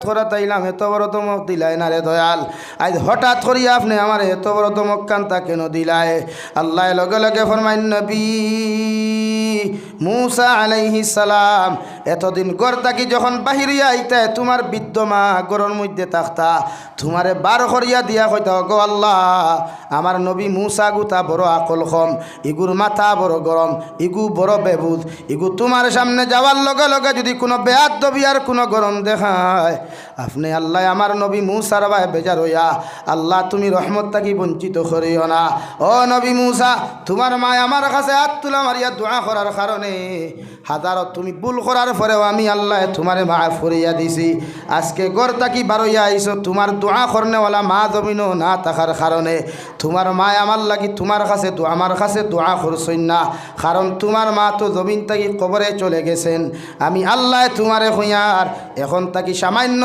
করা তাইলাম এত বড় ধমক দিলাই না রে দয়াল। আজ হঠাৎ করিয়া আপনি আমার এত বড় ধমক কান্তা কেন দিলাই? আল্লাহ লগে লগে ফরমাইন নবী মুসা আলাইহিস সালাম এতদিন গড় থাকি যখন বাহিরিয়া আইতে তোমার বিদ্যমা গড়ের মধ্যে থাকতা, তোমারে বার করিয়া দিয়া কইতা গো আল্লাহ আমার নবী মুসা গুতা বড় আকল কম, ইগুর মাথা বড় গরম, ইগু বড় বেবুদ, ইগু তোমার সামনে যাওয়ার লগে লগে যদি কোনো বেয়াদবি আর কোনো গরম দেখায় আপনি আল্লাহ আমার নবী মুসার ভাই বেজার হইয়া আল্লাহ তুমি রহমত থাকি বঞ্চিত করিও না। ও নবী মুসা তোমার মা আমার কাছে হাত তুলা মারিয়া দোয়া করার কারণে হাজারত তুমি ভুল করার পরেও আমি আল্লাহ তোমারে মাফ করিয়া দিছি। আজকে গড় থাকি বারইয়া আইছো তোমার দোয়া করনেওয়ালা মা জমিনও না থাকার কারণে তোমার মা আমার লাগি তোমার কাছে আমার কাছে দোয়া করছই না, কারণ তোমার মা তো জমিন থাকি কবরে চলে গেছেন। আমি আল্লাহ তোমারে হইয়ার এখন থাকি সামান্য